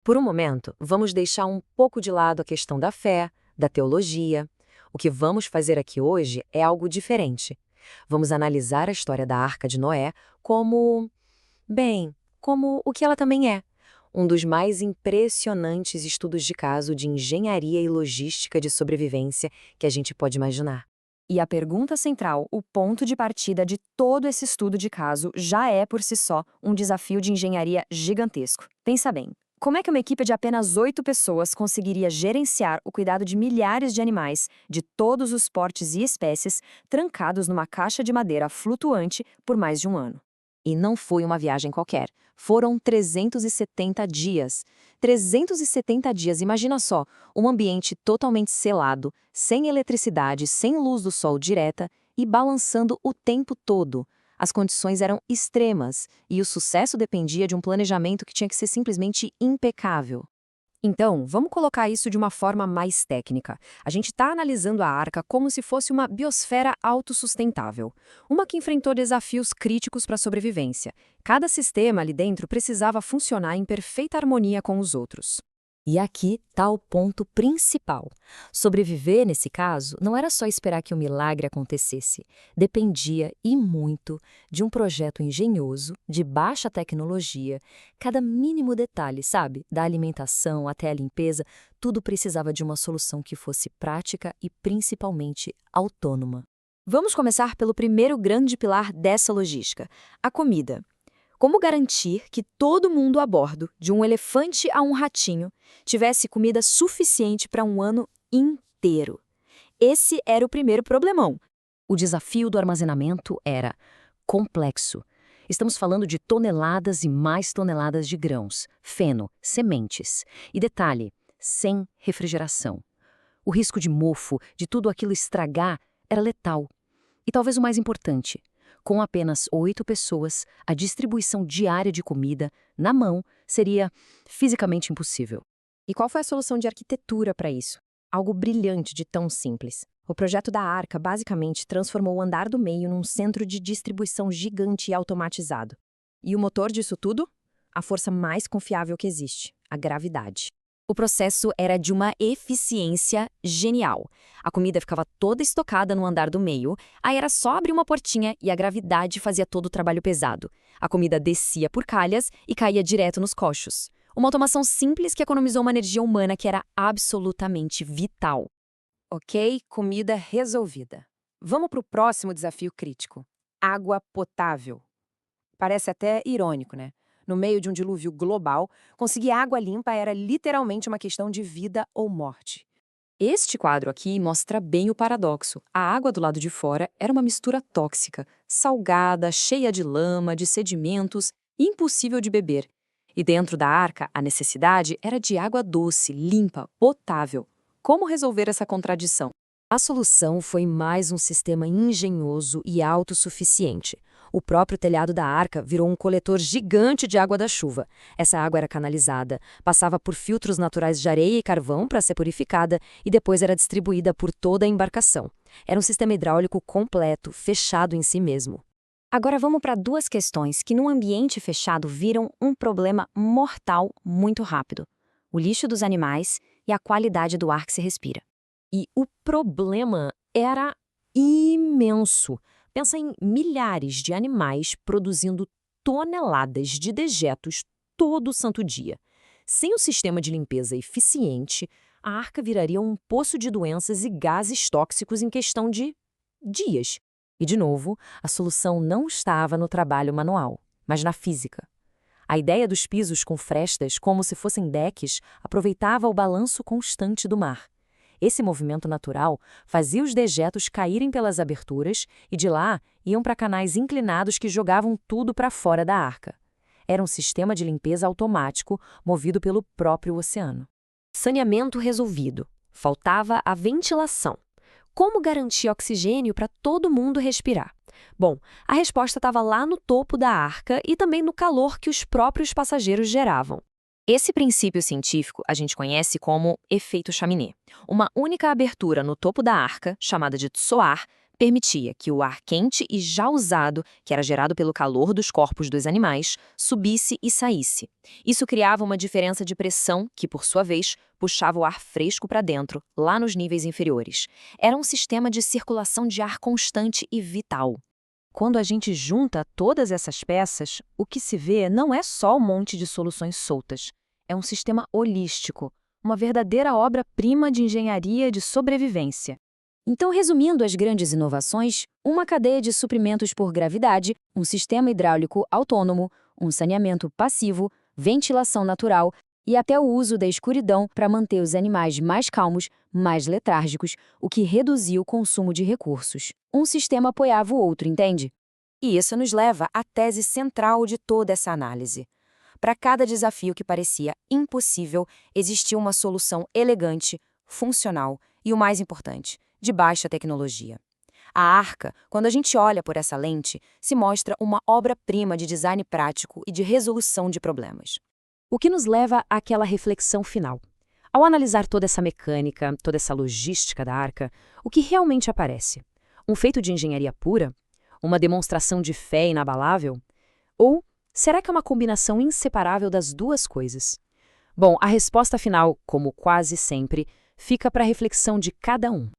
Por um momento, vamos deixar um pouco de lado a questão da fé, da teologia. O que vamos fazer aqui hoje é algo diferente. Vamos analisar a história da Arca de Noé como, bem, como o que ela também é. Um dos mais impressionantes estudos de caso de engenharia e logística de sobrevivência que a gente pode imaginar. E a pergunta central, o ponto de partida de todo esse estudo de caso, já é por si só um desafio de engenharia gigantesco. Pensa bem, como é que uma equipe de apenas 8 pessoas conseguiria gerenciar o cuidado de milhares de animais, de todos os portes e espécies, trancados numa caixa de madeira flutuante por mais de um ano? E não foi uma viagem qualquer. Foram 370 dias. 370 dias, imagina só, um ambiente totalmente selado, sem eletricidade, sem luz do sol direta e balançando o tempo todo. As condições eram extremas e o sucesso dependia de um planejamento que tinha que ser simplesmente impecável. Então, vamos colocar isso de uma forma mais técnica. A gente está analisando a Arca como se fosse uma biosfera autossustentável, uma que enfrentou desafios críticos para a sobrevivência. Cada sistema ali dentro precisava funcionar em perfeita harmonia com os outros. E aqui está o ponto principal. Sobreviver, nesse caso, não era só esperar que o milagre acontecesse. Dependia, e muito, de um projeto engenhoso, de baixa tecnologia. Cada mínimo detalhe, sabe? Da alimentação até a limpeza, tudo precisava de uma solução que fosse prática e, principalmente, autônoma. Vamos começar pelo primeiro grande pilar dessa logística: a comida. Como garantir que todo mundo a bordo, de um elefante a um ratinho, tivesse comida suficiente para um ano inteiro? Esse era o primeiro problemão. O desafio do armazenamento era complexo. Estamos falando de toneladas e mais toneladas de grãos, feno, sementes. E detalhe, sem refrigeração. O risco de mofo, de tudo aquilo estragar, era letal. E talvez o mais importante, com apenas 8 pessoas, a distribuição diária de comida, na mão, seria fisicamente impossível. E qual foi a solução de arquitetura para isso? Algo brilhante de tão simples. O projeto da Arca basicamente transformou o andar do meio num centro de distribuição gigante e automatizado. E o motor disso tudo? A força mais confiável que existe, a gravidade. O processo era de uma eficiência genial. A comida ficava toda estocada no andar do meio, aí era só abrir uma portinha e a gravidade fazia todo o trabalho pesado. A comida descia por calhas e caía direto nos coxos. Uma automação simples que economizou uma energia humana que era absolutamente vital. Ok, comida resolvida. Vamos para o próximo desafio crítico: água potável. Parece até irônico, né? No meio de um dilúvio global, conseguir água limpa era literalmente uma questão de vida ou morte. Este quadro aqui mostra bem o paradoxo. A água do lado de fora era uma mistura tóxica, salgada, cheia de lama, de sedimentos, impossível de beber. E dentro da arca, a necessidade era de água doce, limpa, potável. Como resolver essa contradição? A solução foi mais um sistema engenhoso e autossuficiente. O próprio telhado da arca virou um coletor gigante de água da chuva. Essa água era canalizada, passava por filtros naturais de areia e carvão para ser purificada e depois era distribuída por toda a embarcação. Era um sistema hidráulico completo, fechado em si mesmo. Agora vamos para duas questões que, num ambiente fechado, viram um problema mortal muito rápido: o lixo dos animais e a qualidade do ar que se respira. E o problema era imenso. Pensa em milhares de animais produzindo toneladas de dejetos todo santo dia. Sem um sistema de limpeza eficiente, a arca viraria um poço de doenças e gases tóxicos em questão de dias. E, de novo, a solução não estava no trabalho manual, mas na física. A ideia dos pisos com frestas, como se fossem decks, aproveitava o balanço constante do mar. Esse movimento natural fazia os dejetos caírem pelas aberturas e de lá iam para canais inclinados que jogavam tudo para fora da arca. Era um sistema de limpeza automático movido pelo próprio oceano. Saneamento resolvido. Faltava a ventilação. Como garantir oxigênio para todo mundo respirar? Bom, a resposta estava lá no topo da arca e também no calor que os próprios passageiros geravam. Esse princípio científico a gente conhece como efeito chaminé. Uma única abertura no topo da arca, chamada de tsoar, permitia que o ar quente e já usado, que era gerado pelo calor dos corpos dos animais, subisse e saísse. Isso criava uma diferença de pressão que, por sua vez, puxava o ar fresco para dentro, lá nos níveis inferiores. Era um sistema de circulação de ar constante e vital. Quando a gente junta todas essas peças, o que se vê não é só um monte de soluções soltas. É um sistema holístico, uma verdadeira obra-prima de engenharia de sobrevivência. Então, resumindo as grandes inovações, uma cadeia de suprimentos por gravidade, um sistema hidráulico autônomo, um saneamento passivo, ventilação natural e até o uso da escuridão para manter os animais mais calmos, mais letárgicos, o que reduziu o consumo de recursos. Um sistema apoiava o outro, entende? E isso nos leva à tese central de toda essa análise. Para cada desafio que parecia impossível, existia uma solução elegante, funcional e, o mais importante, de baixa tecnologia. A Arca, quando a gente olha por essa lente, se mostra uma obra-prima de design prático e de resolução de problemas. O que nos leva àquela reflexão final. Ao analisar toda essa mecânica, toda essa logística da Arca, o que realmente aparece? Um feito de engenharia pura? Uma demonstração de fé inabalável? Ou será que é uma combinação inseparável das duas coisas? Bom, a resposta final, como quase sempre, fica para a reflexão de cada um.